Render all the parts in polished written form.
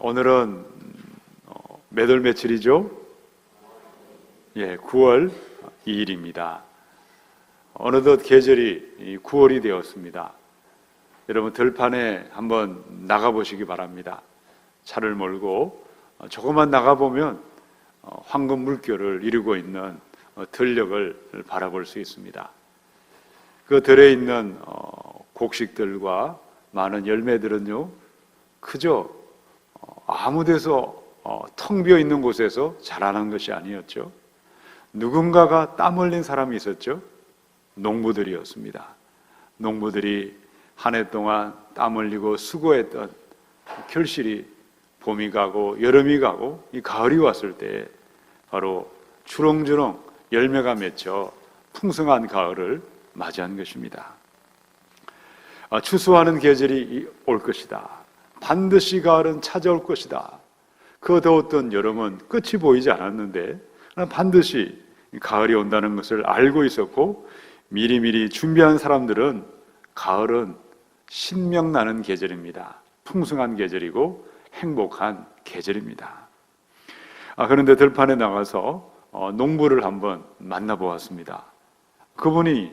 오늘은 몇 월 며칠이죠? 9월 2일입니다. 어느덧 계절이 9월이 되었습니다. 여러분 들판에 한번 나가보시기 바랍니다. 차를 몰고 조금만 나가보면 황금 물결을 이루고 있는 들녘을 바라볼 수 있습니다. 그 들에 있는 곡식들과 많은 열매들은요, 그저 아무 데서 텅 비어 있는 곳에서 자라는 것이 아니었죠. 누군가가 땀 흘린 사람이 있었죠. 농부들이었습니다. 농부들이 한 해 동안 땀 흘리고 수고했던 결실이 봄이 가고 여름이 가고 이 가을이 왔을 때 바로 주렁주렁 열매가 맺혀 풍성한 가을을 맞이한 것입니다. 추수하는 계절이 올 것이다. 반드시 가을은 찾아올 것이다. 그 더웠던 여름은 끝이 보이지 않았는데 반드시 가을이 온다는 것을 알고 있었고, 미리미리 준비한 사람들은 가을은 신명나는 계절입니다. 풍성한 계절이고 행복한 계절입니다. 그런데 들판에 나가서 농부를 한번 만나보았습니다. 그분이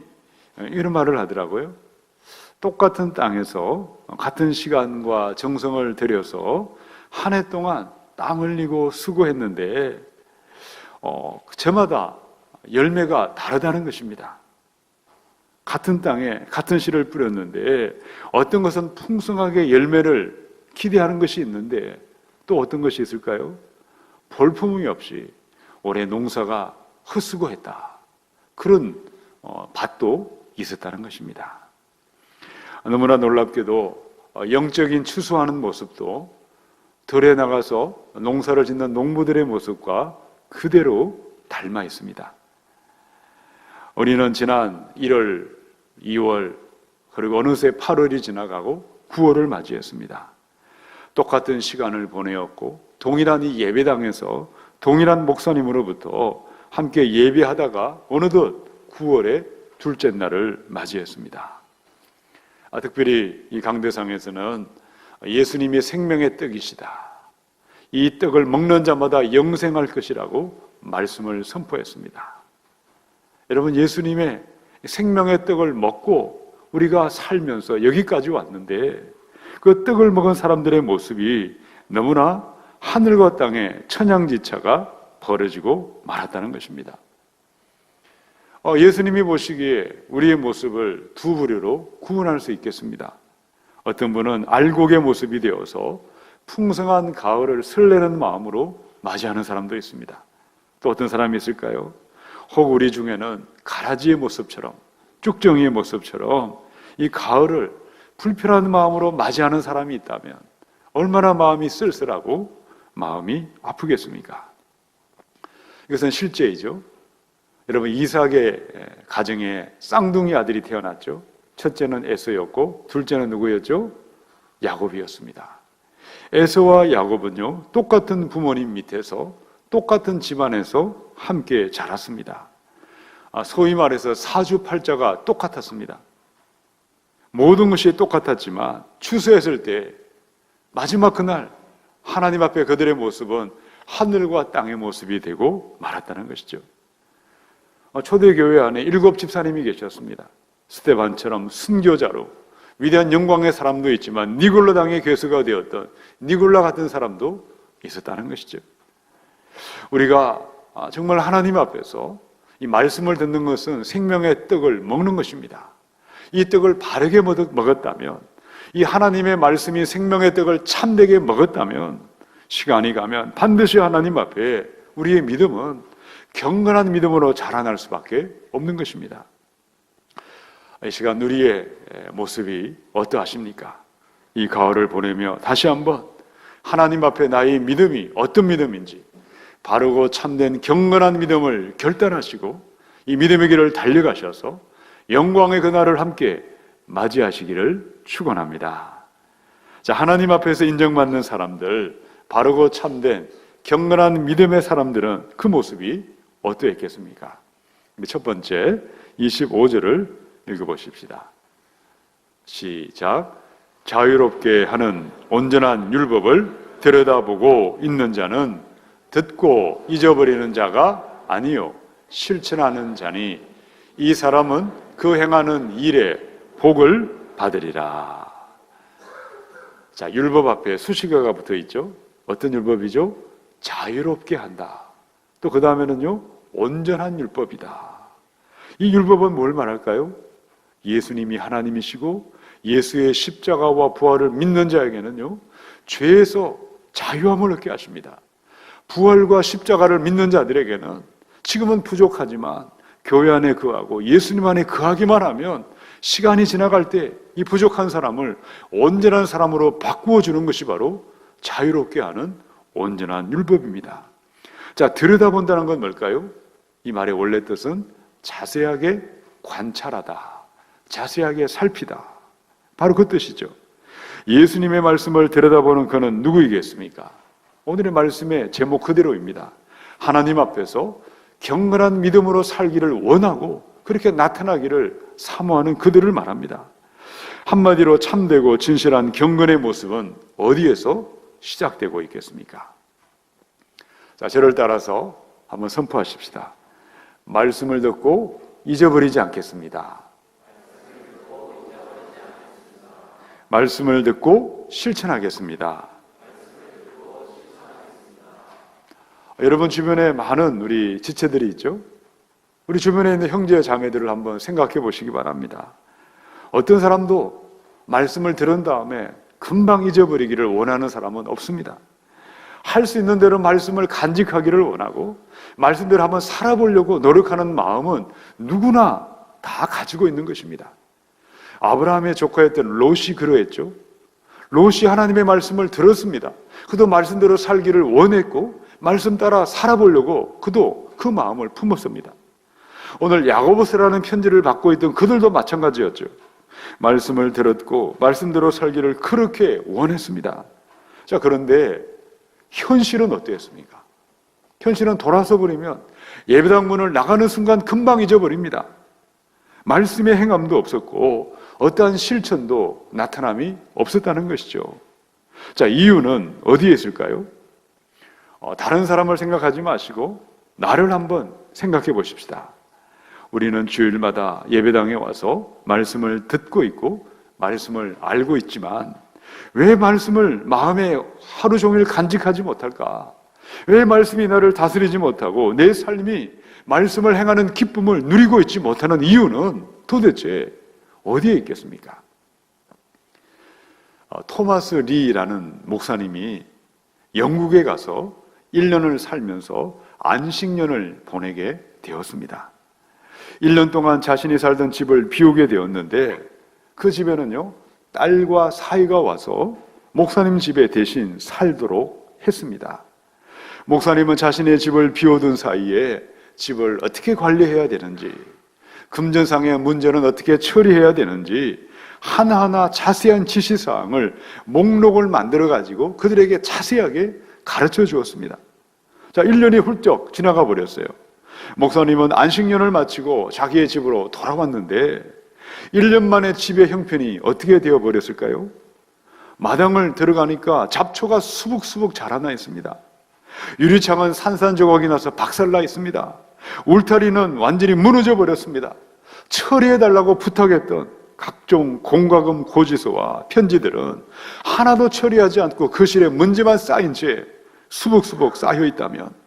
이런 말을 하더라고요. 똑같은 땅에서 같은 시간과 정성을 들여서 한 해 동안 땀 흘리고 수고했는데 저마다 열매가 다르다는 것입니다. 같은 땅에 같은 씨를 뿌렸는데 어떤 것은 풍성하게 열매를 기대하는 것이 있는데 또 어떤 것이 있을까요? 볼품이 없이 올해 농사가 헛수고했다. 그런 밭도 있었다는 것입니다. 너무나 놀랍게도 영적인 추수하는 모습도 들에 나가서 농사를 짓는 농부들의 모습과 그대로 닮아 있습니다. 우리는 지난 1월, 2월, 그리고 어느새 8월이 지나가고 9월을 맞이했습니다. 똑같은 시간을 보내었고 동일한 이 예배당에서 동일한 목사님으로부터 함께 예배하다가 어느덧 9월의 둘째 날을 맞이했습니다. 특별히 이 강대상에서는 예수님이 생명의 떡이시다. 이 떡을 먹는 자마다 영생할 것이라고 말씀을 선포했습니다. 여러분, 예수님의 생명의 떡을 먹고 우리가 살면서 여기까지 왔는데 그 떡을 먹은 사람들의 모습이 너무나 하늘과 땅의 천양지차가 벌어지고 말았다는 것입니다. 예수님이 보시기에 우리의 모습을 두 부류로 구분할 수 있겠습니다. 어떤 분은 알곡의 모습이 되어서 풍성한 가을을 설레는 마음으로 맞이하는 사람도 있습니다. 또 어떤 사람이 있을까요? 혹 우리 중에는 가라지의 모습처럼, 쭉정이의 모습처럼 이 가을을 불편한 마음으로 맞이하는 사람이 있다면 얼마나 마음이 쓸쓸하고 마음이 아프겠습니까? 이것은 실제이죠. 여러분, 이삭의 가정에 쌍둥이 아들이 태어났죠. 첫째는 에서였고 둘째는 누구였죠? 야곱이었습니다. 에서와 야곱은요, 똑같은 부모님 밑에서 똑같은 집안에서 함께 자랐습니다. 소위 말해서 사주팔자가 똑같았습니다. 모든 것이 똑같았지만 추수했을 때 마지막 그날 하나님 앞에 그들의 모습은 하늘과 땅의 모습이 되고 말았다는 것이죠. 초대교회 안에 7 집사님이 계셨습니다. 스데반처럼 순교자로 위대한 영광의 사람도 있지만 니골라 당의 괴수가 되었던 니골라 같은 사람도 있었다는 것이죠. 우리가 정말 하나님 앞에서 이 말씀을 듣는 것은 생명의 떡을 먹는 것입니다. 이 떡을 바르게 먹었다면, 이 하나님의 말씀이 생명의 떡을 참되게 먹었다면 시간이 가면 반드시 하나님 앞에 우리의 믿음은 경건한 믿음으로 자라날 수밖에 없는 것입니다. 이 시간 우리의 모습이 어떠하십니까? 이 가을을 보내며 다시 한번 하나님 앞에 나의 믿음이 어떤 믿음인지 바르고 참된 경건한 믿음을 결단하시고 이 믿음의 길을 달려가셔서 영광의 그날을 함께 맞이하시기를 축원합니다. 자, 하나님 앞에서 인정받는 사람들, 바르고 참된 경건한 믿음의 사람들은 그 모습이 어떠했겠습니까? 첫 번째 25절을 읽어보십시다. 시작. 자유롭게 하는 온전한 율법을 들여다보고 있는 자는 듣고 잊어버리는 자가 아니요 실천하는 자니 이 사람은 그 행하는 일에 복을 받으리라. 자, 율법 앞에 수식어가 붙어 있죠. 어떤 율법이죠? 자유롭게 한다. 또 그 다음에는요, 온전한 율법이다. 이 율법은 뭘 말할까요? 예수님이 하나님이시고 예수의 십자가와 부활을 믿는 자에게는요, 죄에서 자유함을 얻게 하십니다. 부활과 십자가를 믿는 자들에게는 지금은 부족하지만 교회 안에 거하고 예수님 안에 거하기만 하면 시간이 지나갈 때 이 부족한 사람을 온전한 사람으로 바꾸어 주는 것이 바로 자유롭게 하는 온전한 율법입니다. 자, 들여다본다는 건 뭘까요? 이 말의 원래 뜻은 자세하게 관찰하다, 자세하게 살피다. 바로 그 뜻이죠. 예수님의 말씀을 들여다보는 그는 누구이겠습니까? 오늘의 말씀의 제목 그대로입니다. 하나님 앞에서 경건한 믿음으로 살기를 원하고 그렇게 나타나기를 사모하는 그들을 말합니다. 한마디로 참되고 진실한 경건의 모습은 어디에서 시작되고 있겠습니까? 자, 저를 따라서 한번 선포하십시다. 말씀을 듣고 잊어버리지 않겠습니다. 말씀을 듣고 실천하겠습니다. 여러분 주변에 많은 우리 지체들이 있죠? 우리 주변에 있는 형제 자매들을 한번 생각해 보시기 바랍니다. 어떤 사람도 말씀을 들은 다음에 금방 잊어버리기를 원하는 사람은 없습니다. 할 수 있는 대로 말씀을 간직하기를 원하고 말씀대로 한번 살아보려고 노력하는 마음은 누구나 다 가지고 있는 것입니다. 아브라함의 조카였던 롯이 그러했죠. 롯이 하나님의 말씀을 들었습니다. 그도 말씀대로 살기를 원했고 말씀 따라 살아보려고 그도 그 마음을 품었습니다. 오늘 야고보서라는 편지를 받고 있던 그들도 마찬가지였죠. 말씀을 들었고 말씀대로 살기를 그렇게 원했습니다. 자, 그런데 현실은 어땠습니까? 현실은 돌아서 버리면 예배당 문을 나가는 순간 금방 잊어버립니다. 말씀의 행함도 없었고 어떠한 실천도 나타남이 없었다는 것이죠. 자, 이유는 어디에 있을까요? 다른 사람을 생각하지 마시고 나를 한번 생각해 보십시다. 우리는 주일마다 예배당에 와서 말씀을 듣고 있고 말씀을 알고 있지만 왜 말씀을 마음에 하루 종일 간직하지 못할까? 왜 말씀이 나를 다스리지 못하고 내 삶이 말씀을 행하는 기쁨을 누리고 있지 못하는 이유는 도대체 어디에 있겠습니까? 토마스 리라는 목사님이 영국에 가서 1년을 살면서 안식년을 보내게 되었습니다. 1년 동안 자신이 살던 집을 비우게 되었는데 그 집에는요, 딸과 사이가 와서 목사님 집에 대신 살도록 했습니다. 목사님은 자신의 집을 비워둔 사이에 집을 어떻게 관리해야 되는지, 금전상의 문제는 어떻게 처리해야 되는지 하나하나 자세한 지시사항을 목록을 만들어가지고 그들에게 자세하게 가르쳐 주었습니다. 자, 1년이 훌쩍 지나가 버렸어요. 목사님은 안식년을 마치고 자기의 집으로 돌아왔는데 1년 만에 집의 형편이 어떻게 되어버렸을까요? 마당을 들어가니까 잡초가 수북수북 자라나 있습니다. 유리창은 산산조각이 나서 박살나 있습니다. 울타리는 완전히 무너져 버렸습니다. 처리해달라고 부탁했던 각종 공과금 고지서와 편지들은 하나도 처리하지 않고 거실에 문제만 쌓인 채 수북수북 쌓여 있다면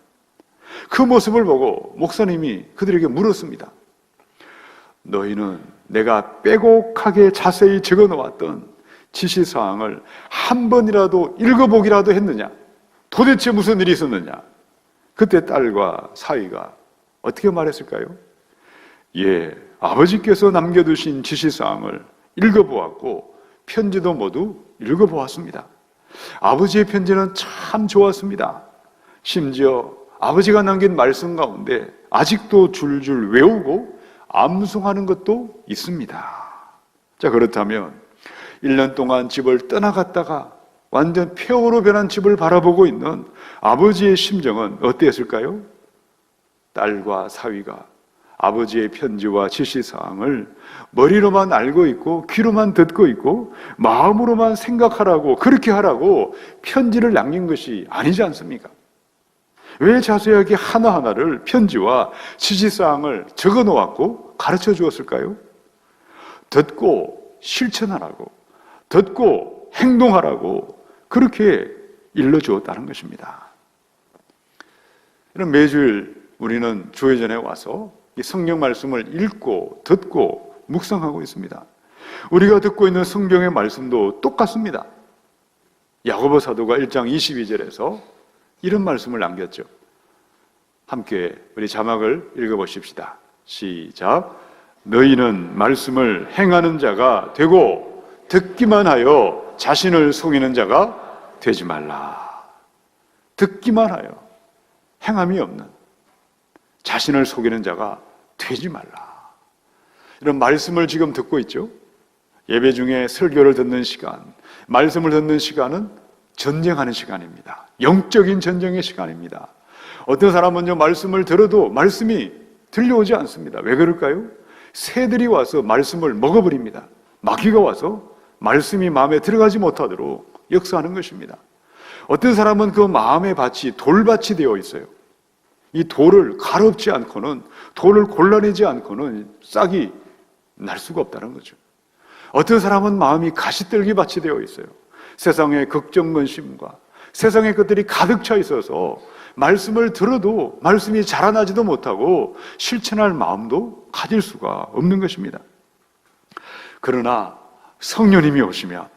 그 모습을 보고 목사님이 그들에게 물었습니다. 너희는 내가 빼곡하게 자세히 적어 놓았던 지시사항을 한 번이라도 읽어보기라도 했느냐? 도대체 무슨 일이 있었느냐? 그때 딸과 사위가 어떻게 말했을까요? 예, 아버지께서 남겨두신 지시사항을 읽어보았고 편지도 모두 읽어보았습니다. 아버지의 편지는 참 좋았습니다. 심지어 아버지가 남긴 말씀 가운데 아직도 줄줄 외우고 암송하는 것도 있습니다. 자, 그렇다면 1년 동안 집을 떠나갔다가 완전 폐허로 변한 집을 바라보고 있는 아버지의 심정은 어땠을까요? 딸과 사위가 아버지의 편지와 지시사항을 머리로만 알고 있고 귀로만 듣고 있고 마음으로만 생각하라고, 그렇게 하라고 편지를 남긴 것이 아니지 않습니까? 왜 자세하게 하나하나를 편지와 지시사항을 적어 놓았고 가르쳐 주었을까요? 듣고 실천하라고, 듣고 행동하라고 그렇게 일러주었다는 것입니다. 매주일 우리는 주회전에 와서 이 성경 말씀을 읽고 듣고 묵상하고 있습니다. 우리가 듣고 있는 성경의 말씀도 똑같습니다. 야고보 사도가 1장 22절에서 이런 말씀을 남겼죠. 함께 우리 자막을 읽어보십시다. 시작. 너희는 말씀을 행하는 자가 되고 듣기만 하여 자신을 속이는 자가 되지 말라. 듣기만 하여 행함이 없는 자신을 속이는 자가 되지 말라. 이런 말씀을 지금 듣고 있죠. 예배 중에 설교를 듣는 시간, 말씀을 듣는 시간은 전쟁하는 시간입니다. 영적인 전쟁의 시간입니다. 어떤 사람은요, 말씀을 들어도 말씀이 들려오지 않습니다. 왜 그럴까요? 새들이 와서 말씀을 먹어버립니다. 마귀가 와서 말씀이 마음에 들어가지 못하도록 역사하는 것입니다. 어떤 사람은 그 마음의 밭이 돌밭이 되어 있어요. 이 돌을 가롭지 않고는, 돌을 골라내지 않고는 싹이 날 수가 없다는 거죠. 어떤 사람은 마음이 가시떨기 밭이 되어 있어요. 세상의 걱정근심과 세상의 것들이 가득 차 있어서 말씀을 들어도 말씀이 자라나지도 못하고 실천할 마음도 가질 수가 없는 것입니다. 그러나 성령님이 오시면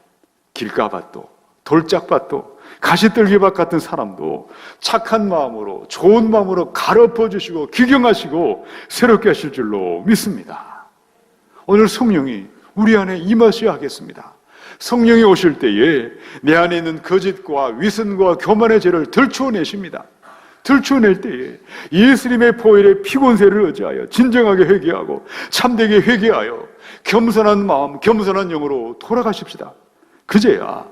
길가밭도 돌짝밭도 가시떨기밭 같은 사람도 착한 마음으로, 좋은 마음으로 가르쳐 주시고 귀경하시고 새롭게 하실 줄로 믿습니다. 오늘 성령이 우리 안에 임하셔야 하겠습니다. 성령이 오실 때에 내 안에 있는 거짓과 위선과 교만의 죄를 들추어내십니다. 들추어낼 때에 예수님의 보혈의 피곤세를 의지하여 진정하게 회개하고 참되게 회개하여 겸손한 마음, 겸손한 영으로 돌아가십시다. 그제야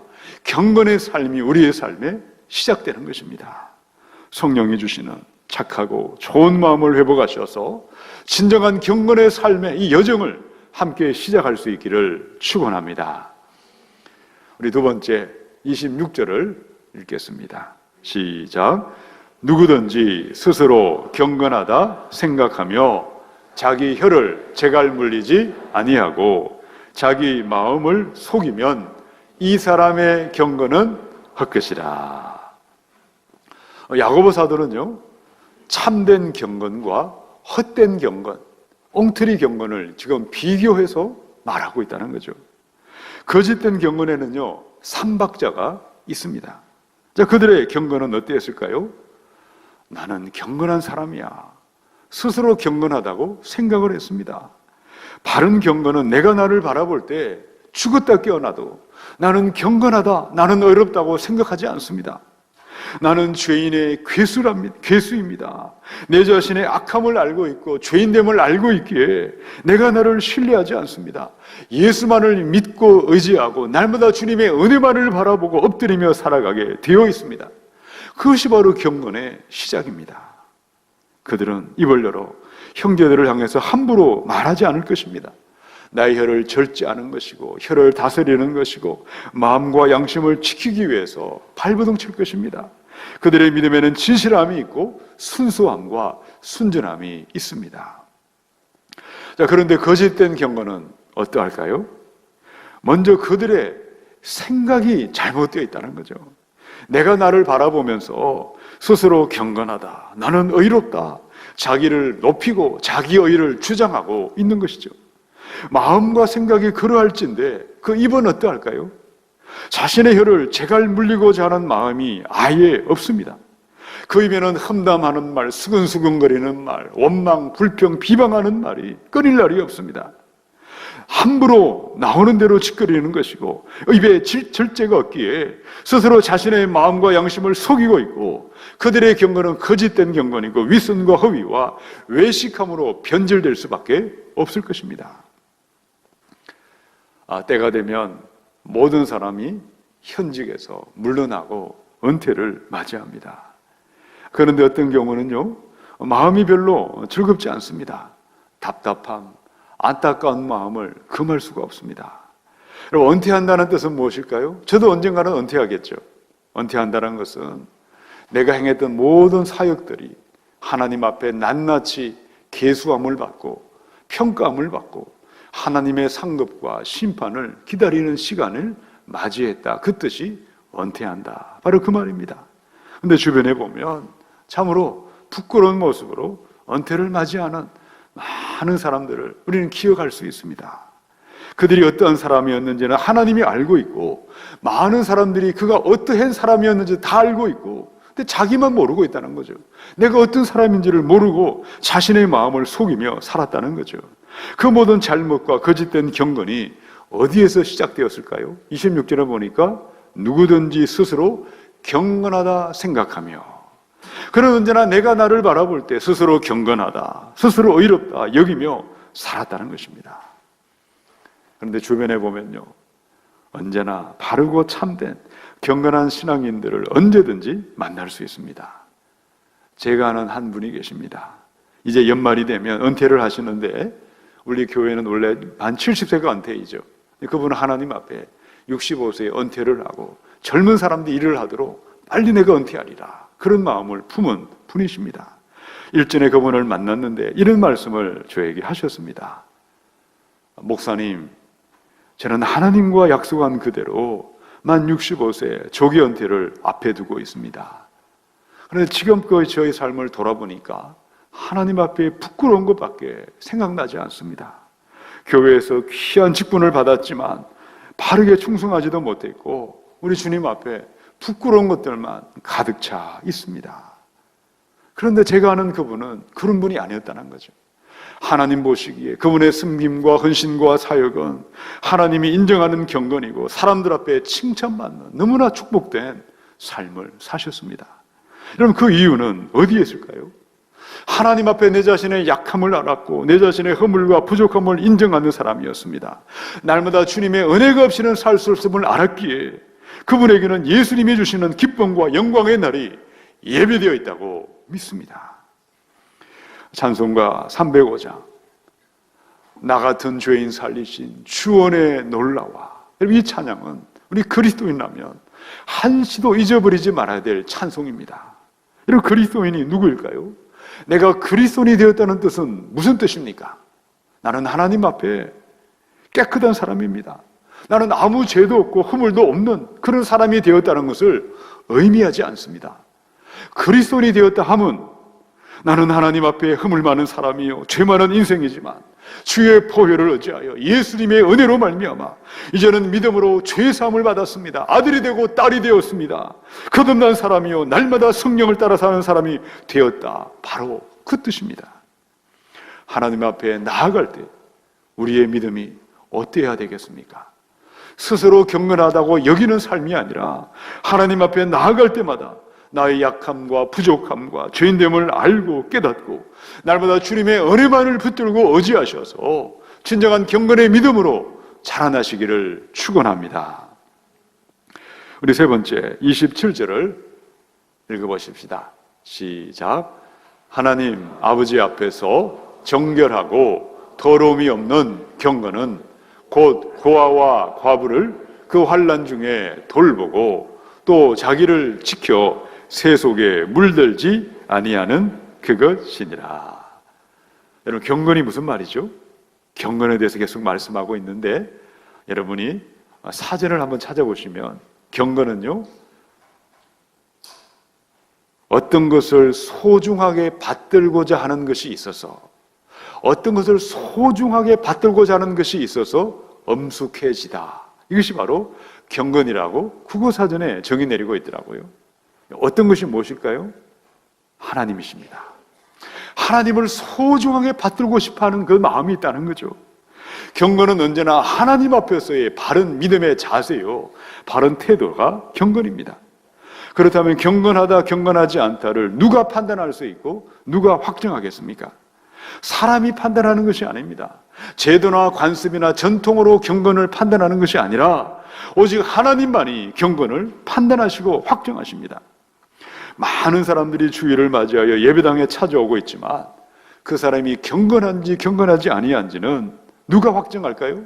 경건의 삶이 우리의 삶에 시작되는 것입니다. 성령이 주시는 착하고 좋은 마음을 회복하셔서 진정한 경건의 삶의 이 여정을 함께 시작할 수 있기를 축원합니다. 우리 두 번째 26절을 읽겠습니다. 시작. 누구든지 스스로 경건하다 생각하며 자기 혀를 제갈 물리지 아니하고 자기 마음을 속이면 이 사람의 경건은 헛것이라. 야고보 사도는요, 참된 경건과 헛된 경건, 엉터리 경건을 지금 비교해서 말하고 있다는 거죠. 거짓된 경건에는요, 삼박자가 있습니다. 자, 그들의 경건은 어땠을까요? 나는 경건한 사람이야. 스스로 경건하다고 생각을 했습니다. 바른 경건은 내가 나를 바라볼 때 죽었다 깨어나도 나는 경건하다, 나는 어렵다고 생각하지 않습니다. 나는 죄인의 괴수입니다. 내 자신의 악함을 알고 있고 죄인됨을 알고 있기에 내가 나를 신뢰하지 않습니다. 예수만을 믿고 의지하고 날마다 주님의 은혜만을 바라보고 엎드리며 살아가게 되어 있습니다. 그것이 바로 경건의 시작입니다. 그들은 입을 열어 형제들을 향해서 함부로 말하지 않을 것입니다. 나의 혀를 절지 않은 것이고 혀를 다스리는 것이고 마음과 양심을 지키기 위해서 발버둥 칠 것입니다. 그들의 믿음에는 진실함이 있고 순수함과 순전함이 있습니다. 자, 그런데 거짓된 경건은 어떠할까요? 먼저 그들의 생각이 잘못되어 있다는 거죠. 내가 나를 바라보면서 스스로 경건하다, 나는 의롭다, 자기를 높이고 자기 의를 주장하고 있는 것이죠. 마음과 생각이 그러할진데 그 입은 어떠할까요? 자신의 혀를 제갈 물리고자 하는 마음이 아예 없습니다. 그 입에는 험담하는 말, 수근수근거리는 말, 원망, 불평, 비방하는 말이 끊일 날이 없습니다. 함부로 나오는 대로 짓거리는 것이고 입에 절제가 없기에 스스로 자신의 마음과 양심을 속이고 있고 그들의 경건은 거짓된 경건이고 위선과 허위와 외식함으로 변질될 수밖에 없을 것입니다. 때가 되면 모든 사람이 현직에서 물러나고 은퇴를 맞이합니다. 그런데 어떤 경우는요, 마음이 별로 즐겁지 않습니다. 답답함, 안타까운 마음을 금할 수가 없습니다. 여러분, 은퇴한다는 뜻은 무엇일까요? 저도 언젠가는 은퇴하겠죠. 은퇴한다는 것은 내가 행했던 모든 사역들이 하나님 앞에 낱낱이 계수함을 받고 평가함을 받고 하나님의 상급과 심판을 기다리는 시간을 맞이했다. 그 뜻이 은퇴한다. 바로 그 말입니다. 근데 주변에 보면 참으로 부끄러운 모습으로 은퇴를 맞이하는 많은 사람들을 우리는 기억할 수 있습니다. 그들이 어떠한 사람이었는지는 하나님이 알고 있고 많은 사람들이 그가 어떠한 사람이었는지 다 알고 있고 근데 자기만 모르고 있다는 거죠. 내가 어떤 사람인지를 모르고 자신의 마음을 속이며 살았다는 거죠. 그 모든 잘못과 거짓된 경건이 어디에서 시작되었을까요? 26절에 보니까 누구든지 스스로 경건하다 생각하며, 그는 언제나 내가 나를 바라볼 때 스스로 경건하다, 스스로 의롭다 여기며 살았다는 것입니다. 그런데 주변에 보면요, 언제나 바르고 참된 경건한 신앙인들을 언제든지 만날 수 있습니다. 제가 아는 한 분이 계십니다. 이제 연말이 되면 은퇴를 하시는데 우리 교회는 원래 한 70세가 은퇴이죠. 그분은 하나님 앞에 65세에 은퇴를 하고 젊은 사람들이 일을 하도록 빨리 내가 은퇴하리라 그런 마음을 품은 분이십니다. 일전에 그분을 만났는데 이런 말씀을 저에게 하셨습니다. 목사님, 저는 하나님과 약속한 그대로 만 65세 조기 은퇴를 앞에 두고 있습니다. 그런데 지금까지 저의 삶을 돌아보니까 하나님 앞에 부끄러운 것밖에 생각나지 않습니다. 교회에서 귀한 직분을 받았지만 바르게 충성하지도 못했고 우리 주님 앞에 부끄러운 것들만 가득 차 있습니다. 그런데 제가 아는 그분은 그런 분이 아니었다는 거죠. 하나님 보시기에 그분의 섬김과 헌신과 사역은 하나님이 인정하는 경건이고 사람들 앞에 칭찬받는 너무나 축복된 삶을 사셨습니다. 여러분, 그 이유는 어디에 있을까요? 하나님 앞에 내 자신의 약함을 알았고 내 자신의 허물과 부족함을 인정하는 사람이었습니다. 날마다 주님의 은혜가 없이는 살 수 없음을 알았기에 그분에게는 예수님이 주시는 기쁨과 영광의 날이 예배되어 있다고 믿습니다. 찬송가 305장, 나 같은 죄인 살리신 주원의 놀라와. 이 찬양은 우리 그리스도인이라면 한시도 잊어버리지 말아야 될 찬송입니다. 여러분, 그리스도인이 누구일까요? 내가 그리스도인이 되었다는 뜻은 무슨 뜻입니까? 나는 하나님 앞에 깨끗한 사람입니다. 나는 아무 죄도 없고 허물도 없는 그런 사람이 되었다는 것을 의미하지 않습니다. 그리스도인이 되었다 함은 나는 하나님 앞에 허물 많은 사람이요 죄 많은 인생이지만 주의 보혈을 의지하여 예수님의 은혜로 말미암아 이제는 믿음으로 죄 사함을 받았습니다. 아들이 되고 딸이 되었습니다. 거듭난 사람이요 날마다 성령을 따라 사는 사람이 되었다. 바로 그 뜻입니다. 하나님 앞에 나아갈 때 우리의 믿음이 어때야 되겠습니까? 스스로 경건하다고 여기는 삶이 아니라 하나님 앞에 나아갈 때마다 나의 약함과 부족함과 죄인됨을 알고 깨닫고 날마다 주님의 은혜만을 붙들고 의지하셔서 진정한 경건의 믿음으로 자라나시기를 축원합니다. 우리 세 번째 27절을 읽어보십시다. 시작. 하나님 아버지 앞에서 정결하고 더러움이 없는 경건은 곧 고아와 과부를 그 환난 중에 돌보고 또 자기를 지켜 새 속에 물들지 아니하는 그것이니라. 여러분, 경건이 무슨 말이죠? 경건에 대해서 계속 말씀하고 있는데 여러분이 사전을 한번 찾아보시면 경건은요, 어떤 것을 소중하게 받들고자 하는 것이 있어서, 어떤 것을 소중하게 받들고자 하는 것이 있어서 엄숙해지다. 이것이 바로 경건이라고 국어사전에 정의 내리고 있더라고요. 어떤 것이 무엇일까요? 하나님이십니다. 하나님을 소중하게 받들고 싶어하는 그 마음이 있다는 거죠. 경건은 언제나 하나님 앞에서의 바른 믿음의 자세요, 바른 태도가 경건입니다. 그렇다면 경건하다 경건하지 않다를 누가 판단할 수 있고 누가 확정하겠습니까? 사람이 판단하는 것이 아닙니다. 제도나 관습이나 전통으로 경건을 판단하는 것이 아니라 오직 하나님만이 경건을 판단하시고 확정하십니다. 많은 사람들이 주일을 맞이하여 예배당에 찾아오고 있지만 그 사람이 경건한지 경건하지 아니한지는 누가 확정할까요?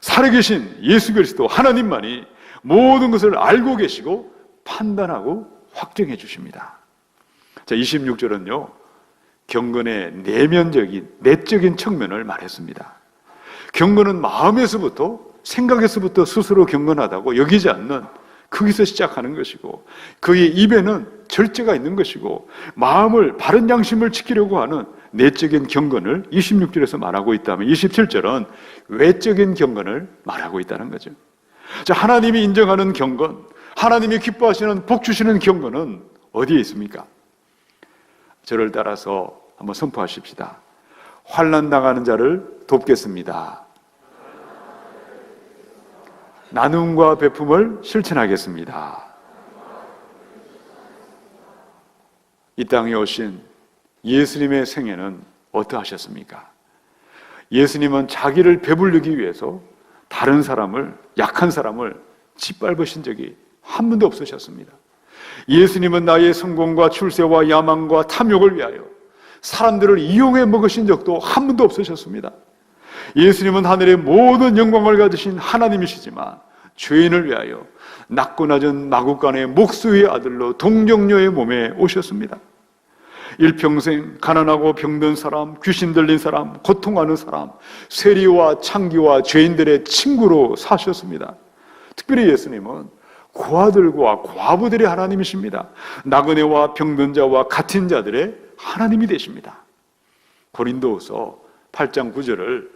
살아계신 예수 그리스도 하나님만이 모든 것을 알고 계시고 판단하고 확정해 주십니다. 자, 26절은요, 경건의 내면적인, 내적인 측면을 말했습니다. 경건은 마음에서부터, 생각에서부터 스스로 경건하다고 여기지 않는, 거기서 시작하는 것이고, 그의 입에는 절제가 있는 것이고, 마음을, 바른 양심을 지키려고 하는 내적인 경건을 26절에서 말하고 있다면 27절은 외적인 경건을 말하고 있다는 거죠. 자, 하나님이 인정하는 경건, 하나님이 기뻐하시는 복 주시는 경건은 어디에 있습니까? 저를 따라서 한번 선포하십시다. 환난 당하는 자를 돕겠습니다. 나눔과 베품을 실천하겠습니다. 이 땅에 오신 예수님의 생애는 어떠하셨습니까? 예수님은 자기를 배부르기 위해서 다른 사람을, 약한 사람을 짓밟으신 적이 한 번도 없으셨습니다. 예수님은 나의 성공과 출세와 야망과 탐욕을 위하여 사람들을 이용해 먹으신 적도 한 번도 없으셨습니다. 예수님은 하늘의 모든 영광을 가지신 하나님이시지만 죄인을 위하여 낮고 낮은 마구간의 목수의 아들로 동정녀의 몸에 오셨습니다. 일평생 가난하고 병든 사람, 귀신 들린 사람, 고통하는 사람, 세리와 창기와 죄인들의 친구로 사셨습니다. 특별히 예수님은 고아들과 과부들의 하나님이십니다. 나그네와 병든 자와 갇힌 자들의 하나님이 되십니다. 고린도후서 8장 9절을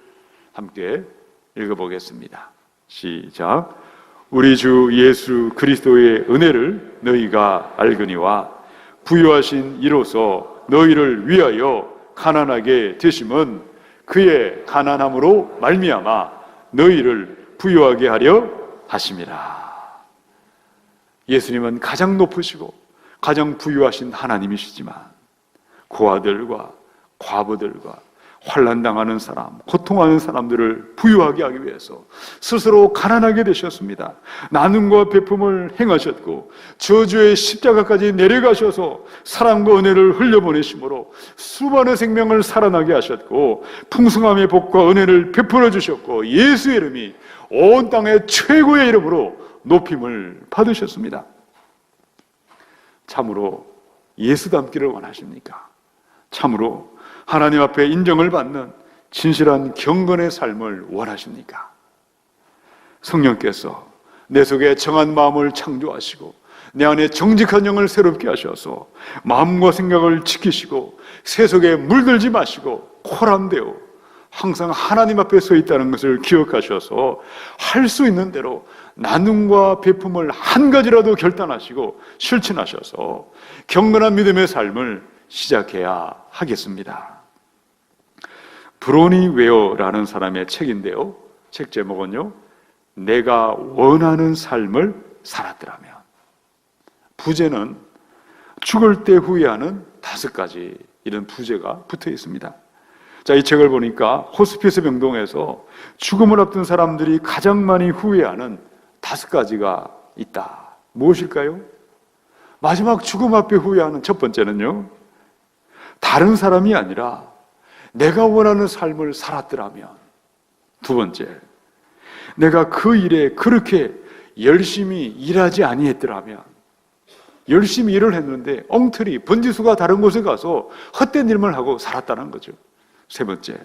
함께 읽어보겠습니다. 시작. 우리 주 예수 그리스도의 은혜를 너희가 알거니와 부요하신 이로써 너희를 위하여 가난하게 되심은 그의 가난함으로 말미암아 너희를 부요하게 하려 하심이라. 예수님은 가장 높으시고 가장 부유하신 하나님이시지만 고아들과 과부들과 환난당하는 사람, 고통하는 사람들을 부유하게 하기 위해서 스스로 가난하게 되셨습니다. 나눔과 베품을 행하셨고 저주의 십자가까지 내려가셔서 사랑과 은혜를 흘려보내심으로 수많은 생명을 살아나게 하셨고 풍성함의 복과 은혜를 베풀어 주셨고 예수의 이름이 온 땅의 최고의 이름으로 높임을 받으셨습니다. 참으로 예수 닮기를 원하십니까? 참으로 하나님 앞에 인정을 받는 진실한 경건의 삶을 원하십니까? 성령께서 내 속에 정한 마음을 창조하시고 내 안에 정직한 영을 새롭게 하셔서 마음과 생각을 지키시고 세속에 물들지 마시고 코람되어 항상 하나님 앞에 서 있다는 것을 기억하셔서 할 수 있는 대로 나눔과 베품을 한 가지라도 결단하시고 실천하셔서 경건한 믿음의 삶을 시작해야 하겠습니다. 브로니 웨어라는 사람의 책인데요, 책 제목은요, 내가 원하는 삶을 살았더라면. 부제는 죽을 때 후회하는 5가지 이런 부제가 붙어 있습니다. 자, 이 책을 보니까 호스피스 병동에서 죽음을 앞둔 사람들이 가장 많이 후회하는 5가지가 있다. 무엇일까요? 마지막 죽음 앞에 후회하는 첫 번째는요, 다른 사람이 아니라 내가 원하는 삶을 살았더라면. 두 번째, 내가 그 일에 그렇게 열심히 일하지 아니했더라면. 열심히 일을 했는데 엉터리, 번지수가 다른 곳에 가서 헛된 일만 하고 살았다는 거죠. 세 번째,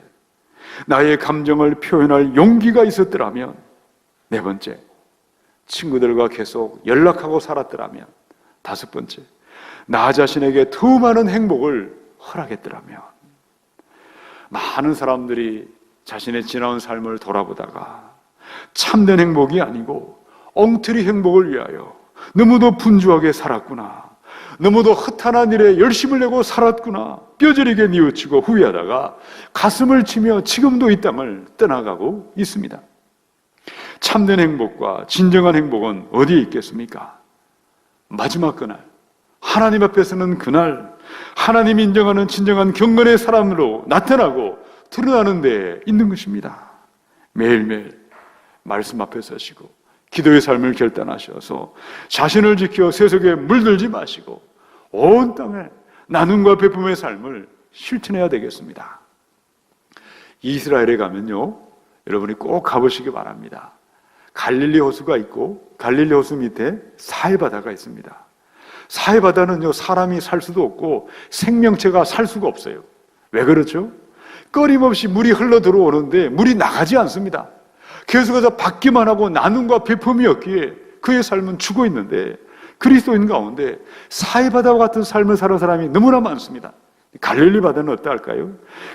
나의 감정을 표현할 용기가 있었더라면. 네 번째, 친구들과 계속 연락하고 살았더라면. 다섯 번째, 나 자신에게 더 많은 행복을 허락했더라면. 많은 사람들이 자신의 지나온 삶을 돌아보다가 참된 행복이 아니고 엉터리 행복을 위하여 너무도 분주하게 살았구나, 너무도 허탄한 일에 열심을 내고 살았구나, 뼈저리게 뉘우치고 후회하다가 가슴을 치며 지금도 이 땅을 떠나가고 있습니다. 참된 행복과 진정한 행복은 어디에 있겠습니까? 마지막 그날, 하나님 앞에 서는 그날, 하나님이 인정하는 진정한 경건의 사람으로 나타나고 드러나는 데 있는 것입니다. 매일매일 말씀 앞에 서시고 기도의 삶을 결단하셔서 자신을 지켜 세속에 물들지 마시고 온 땅에 나눔과 베품의 삶을 실천해야 되겠습니다. 이스라엘에 가면요, 여러분이 꼭 가보시기 바랍니다. 갈릴리 호수가 있고 갈릴리 호수 밑에 사해바다가 있습니다. 사해바다는요, 사람이 살 수도 없고 생명체가 살 수가 없어요. 왜 그렇죠? 끊임없이 물이 흘러 들어오는데 물이 나가지 않습니다. 계속해서 받기만 하고 나눔과 베품이 없기에 그의 삶은 죽어 있는데, 그리스도인 가운데 사해바다와 같은 삶을 사는 사람이 너무나 많습니다. 갈릴리 바다는 어떨까요?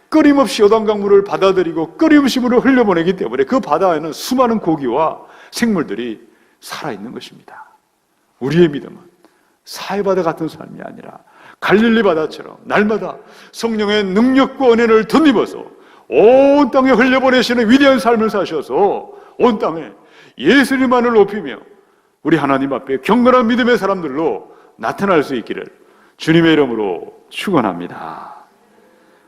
끊임없이 요단강물을 받아들이고 끊임없이 물을 흘려보내기 때문에 그 바다에는 수많은 고기와 생물들이 살아있는 것입니다. 우리의 믿음은 사해바다 같은 삶이 아니라 갈릴리 바다처럼 날마다 성령의 능력과 은혜를 덧입어서 온 땅에 흘려보내시는 위대한 삶을 사셔서 온 땅에 예수님만을 높이며 우리 하나님 앞에 경건한 믿음의 사람들로 나타날 수 있기를 주님의 이름으로 축원합니다.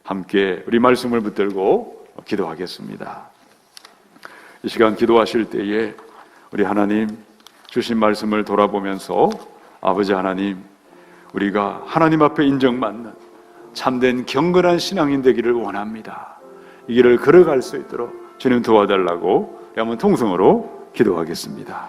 함께 우리 말씀을 붙들고 기도하겠습니다. 이 시간 기도하실 때에 우리 하나님 주신 말씀을 돌아보면서 아버지 하나님, 우리가 하나님 앞에 인정받는 참된 경건한 신앙인 되기를 원합니다. 이 길을 걸어갈 수 있도록 주님 도와달라고 한번 통성으로 기도하겠습니다.